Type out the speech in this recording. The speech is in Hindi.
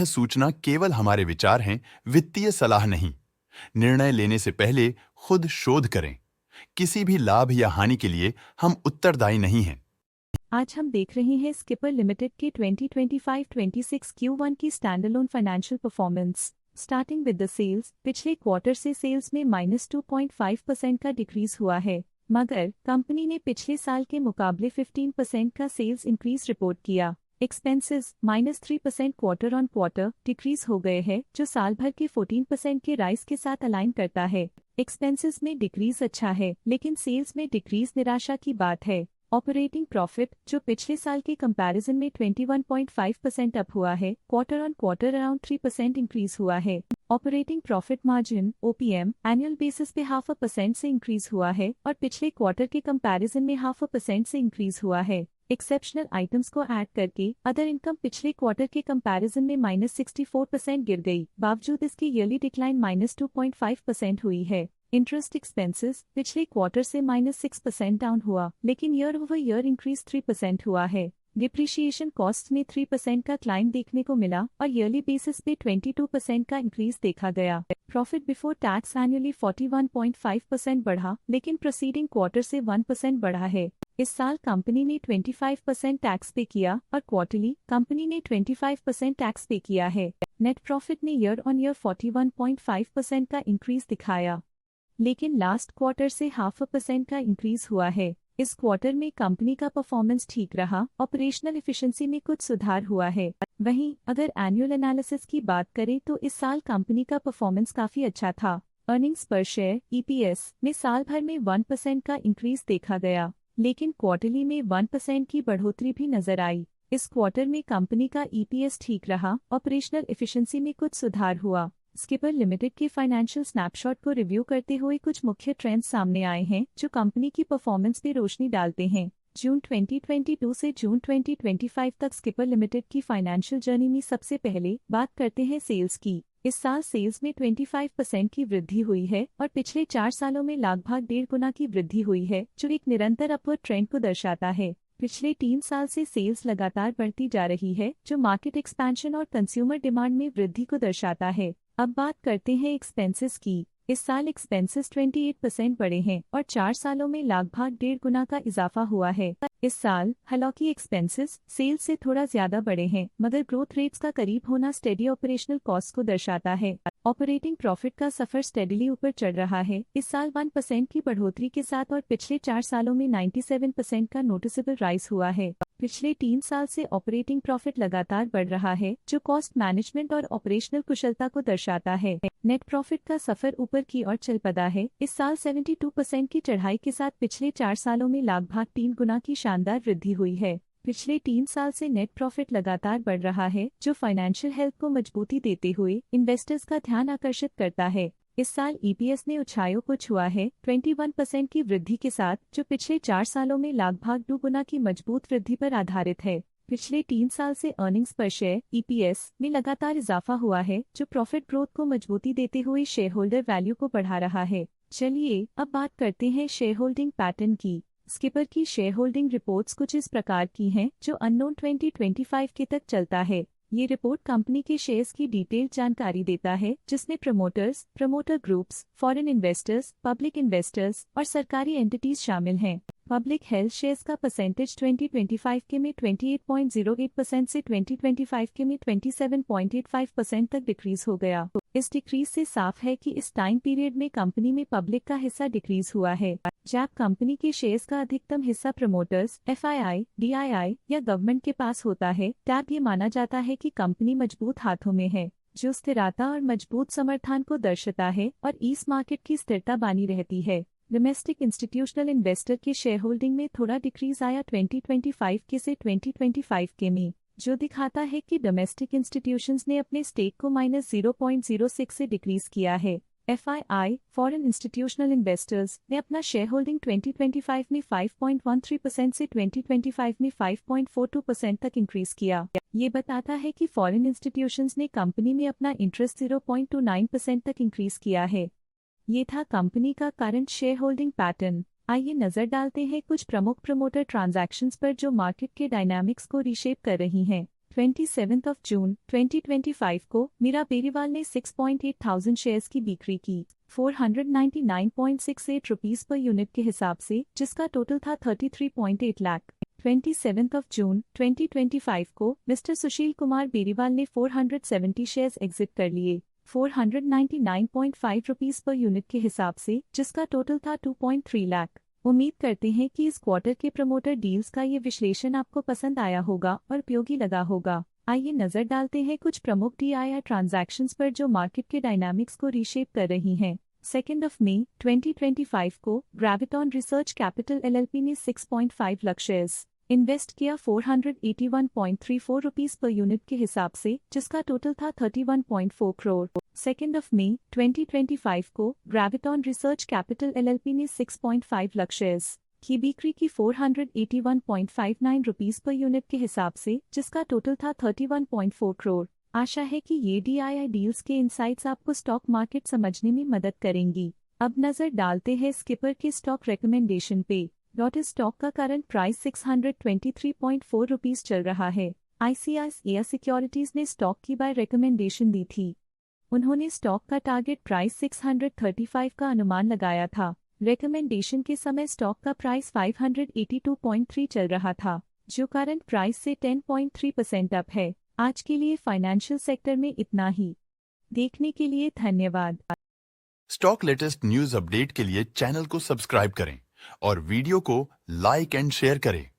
सूचना केवल हमारे विचार हैं, वित्तीय सलाह नहीं। निर्णय लेने से पहले खुद शोध करें। किसी भी लाभ या हानि के लिए हम उत्तरदायी नहीं हैं। आज हम देख रहे हैं स्किपर लिमिटेड के 2025-26 Q1 की standalone financial performance. Starting with the sales, पिछले क्वार्टर से सेल्स में -2.5% का डिक्रीज हुआ है, मगर कंपनी ने पिछले साल के मुकाबले 15% का सेल्स इंक्रीज रिपोर्ट किया। Expenses -3% quarter on quarter decrease हो गए हैं, जो साल भर के 14% के राइज के साथ अलाइन करता है। एक्सपेंसेस में डिक्रीज अच्छा है, लेकिन सेल्स में डिक्रीज निराशा की बात है। ऑपरेटिंग प्रॉफिट, जो पिछले साल के कंपैरिजन में 21.5% अप हुआ है, quarter on quarter around 3% increase हुआ है। Operating profit margin OPM annual basis पे 0.5% से इंक्रीज हुआ है और पिछले क्वार्टर के कंपैरिजन में 0.5% से इंक्रीज हुआ है। एक्सेप्शनल आइटम्स को ऐड करके अदर इनकम पिछले क्वार्टर के कंपैरिजन में -64% गिर गई, बावजूद इसकी ईयरली डिक्लाइन -2.5% हुई है। इंटरेस्ट एक्सपेंसेस पिछले क्वार्टर से -6% डाउन हुआ, लेकिन ईयर ओवर ईयर इंक्रीज 3% हुआ है। डिप्रिशिएशन कॉस्ट में 3% का क्लाइम देखने को मिला और ईयरली बेसिस पे 22% का इंक्रीज देखा गया। प्रॉफिट बिफोर टैक्स एनुअली 41.5% बढ़ा, लेकिन प्रोसीडिंग क्वार्टर से 1% बढ़ा है। इस साल कंपनी ने 25% टैक्स पे किया और क्वार्टरली कंपनी ने 25% टैक्स पे किया है। नेट प्रॉफिट ने ईयर ऑन ईयर 41.5% का इंक्रीज दिखाया, लेकिन लास्ट क्वार्टर से 0.5% का इंक्रीज हुआ है। इस क्वार्टर में कंपनी का परफॉर्मेंस ठीक रहा, ऑपरेशनल एफिशिएंसी में कुछ सुधार हुआ है। वहीं अगर एनुअल एनालिसिस की बात करें तो इस साल कंपनी का परफॉर्मेंस काफी अच्छा था। अर्निंग्स पर शेयर EPS में साल भर में 1% का इंक्रीज देखा गया, लेकिन क्वार्टरली में 1% की बढ़ोतरी भी नजर आई। इस क्वार्टर में कंपनी का EPS ठीक रहा, ऑपरेशनल एफिशिएंसी में कुछ सुधार हुआ। स्किपर लिमिटेड के फाइनेंशियल स्नैपशॉट को रिव्यू करते हुए कुछ मुख्य ट्रेंड्स सामने आए हैं, जो कंपनी की परफॉर्मेंस पे रोशनी डालते हैं। जून 2022 से जून 2025 तक स्किपर लिमिटेड की फाइनेंशियल जर्नी में सबसे पहले बात करते हैं सेल्स की। इस साल सेल्स में 25% की वृद्धि हुई है और पिछले 4 सालों में लगभग 1.5 गुना की वृद्धि हुई है, जो एक निरंतर अपवर्ड ट्रेंड को दर्शाता है। पिछले 3 साल से सेल्स लगातार बढ़ती जा रही है, जो मार्केट एक्सपेंशन और कंज्यूमर डिमांड में वृद्धि को दर्शाता है। अब बात करते हैं एक्सपेंसेस की। इस साल एक्सपेंसेस 28% बढ़े हैं और 4 सालों में लगभग 1.5 गुना का इजाफा हुआ है। इस साल हालांकि एक्सपेंसेस सेल्स से थोड़ा ज्यादा बढ़े हैं, मगर ग्रोथ रेट्स का करीब होना स्टेडी ऑपरेशनल कॉस्ट को दर्शाता है। ऑपरेटिंग प्रॉफिट का सफर स्टेडीली ऊपर चढ़ रहा है, इस साल 1% की बढ़ोतरी के साथ और पिछले 4 सालों में 97% का नोटिसेबल राइज हुआ है। पिछले 3 साल से ऑपरेटिंग प्रॉफिट लगातार बढ़ रहा है, जो कॉस्ट मैनेजमेंट और ऑपरेशनल कुशलता को दर्शाता है। नेट प्रॉफिट का सफर ऊपर की ओर चल पड़ा है, इस साल 72% की चढ़ाई के साथ पिछले 4 सालों में लगभग 3 गुना की शानदार वृद्धि हुई है। पिछले 3 साल से नेट प्रॉफिट लगातार बढ़ रहा है, जो फाइनेंशियल हेल्थ को मजबूती देते हुए इन्वेस्टर्स का ध्यान आकर्षित करता है। इस साल EPS ने ऊंचाइयों को छुआ है 21% की वृद्धि के साथ, जो पिछले 4 सालों में लगभग 2 गुना की मजबूत वृद्धि पर आधारित है। पिछले 3 साल से अर्निंग्स पर शेयर EPS में लगातार इजाफा हुआ है, जो प्रॉफिट ग्रोथ को मजबूती देते हुए शेयर होल्डर वैल्यू को बढ़ा रहा है। चलिए अब बात करते हैं शेयर होल्डिंग पैटर्न की। स्किपर की शेयर होल्डिंग रिपोर्ट्स कुछ इस प्रकार की हैं, जो अननोन 2025 के तक चलता है। ये रिपोर्ट कंपनी के शेयर्स की डिटेल्ड जानकारी देता है, जिसमें promoters, promoter groups, foreign investors, public investors और सरकारी एंटिटीज शामिल हैं। पब्लिक हेल्थ शेयर्स का परसेंटेज 2025 के में 28.08% से 2025 के में 27.85% तक डिक्रीज हो गया। इस डिक्रीज से साफ है कि इस टाइम पीरियड में कंपनी में पब्लिक का हिस्सा डिक्रीज हुआ है। जब कंपनी के शेयर्स का अधिकतम हिस्सा प्रमोटर्स, FII, DII या गवर्नमेंट के पास होता है, तब ये माना जाता है कि कंपनी मजबूत हाथों में है, जो स्थिरता और मजबूत समर्थन को दर्शाता है और इस मार्केट की स्थिरता बनी रहती है। डोमेस्टिक इंस्टीट्यूशनल इन्वेस्टर के शेयर होल्डिंग में थोड़ा डिक्रीज आया 2025 के से 2025 के में, जो दिखाता है कि डोमेस्टिक इंस्टीट्यूशंस ने अपने स्टेक को -0.06 से डिक्रीज किया है। FII, फॉरेन इंस्टीट्यूशनल इन्वेस्टर्स ने अपना शेयर होल्डिंग 2025 में 5.13% से 2025 में 5.42% तक इंक्रीज किया। ये बताता है कि फॉरेन इंस्टीट्यूशंस ने कंपनी में अपना इंटरेस्ट 0.29% तक इंक्रीज किया है। ये था कंपनी का करंट शेयर होल्डिंग पैटर्न। आइए नजर डालते हैं कुछ प्रमुख प्रमोटर ट्रांजैक्शंस पर, जो मार्केट के डायनामिक्स को रीशेप कर रही हैं। 27 जून 2025 को मीरा बेरीवाल ने 6,800 शेयर्स की बिक्री की 499.68 रुपीस पर यूनिट के हिसाब से, जिसका टोटल था 33.8 लाख। 27 जून 2025 को मिस्टर सुशील कुमार बेरीवाल ने 470 शेयर्स एग्जिट कर लिए 499.5 रुपीस पर यूनिट के हिसाब से, जिसका टोटल था 2.3 लाख। उम्मीद करते हैं कि इस क्वार्टर के प्रमोटर डील्स का ये विश्लेषण आपको पसंद आया होगा और उपयोगी लगा होगा। आइए नजर डालते हैं कुछ प्रमुख DII ट्रांजैक्शंस पर जो मार्केट के डायनामिक्स को रीशेप कर रही हैं। 2 मई 2025 को ग्रेविटॉन रिसर्च कैपिटल LLP ने 6.5 लाख शेयर्स इन्वेस्ट किया 481.34 रुपीस पर यूनिट के हिसाब से, जिसका टोटल था 31.4 करोड़। 2 मई 2025 को ग्रेविटॉन रिसर्च कैपिटल LLP ने 6.5 लाख शेयर्स की बिक्री की 481.59 रुपीस पर यूनिट के हिसाब से, जिसका टोटल था 31.4 करोड़। आशा है कि ये DII डील्स के इनसाइट्स आपको स्टॉक मार्केट समझने में मदद करेंगी। अब नजर डालते हैं स्किपर के स्टॉक रिकमेंडेशन पे। इस स्टॉक का करंट प्राइस 623.4 रुपीस चल रहा है। ICICI सिक्योरिटीज ने स्टॉक की बाय रिकमेंडेशन दी थी। उन्होंने स्टॉक का टारगेट प्राइस 635 का अनुमान लगाया था। रिकमेंडेशन के समय स्टॉक का प्राइस 582.3 चल रहा था, जो करंट प्राइस से 10.3% अप है। आज के लिए फाइनेंशियल सेक्टर में इतना ही। देखने के लिए धन्यवाद। स्टॉक लेटेस्ट न्यूज अपडेट के लिए चैनल को सब्सक्राइब करें और वीडियो को लाइक एंड शेयर करें।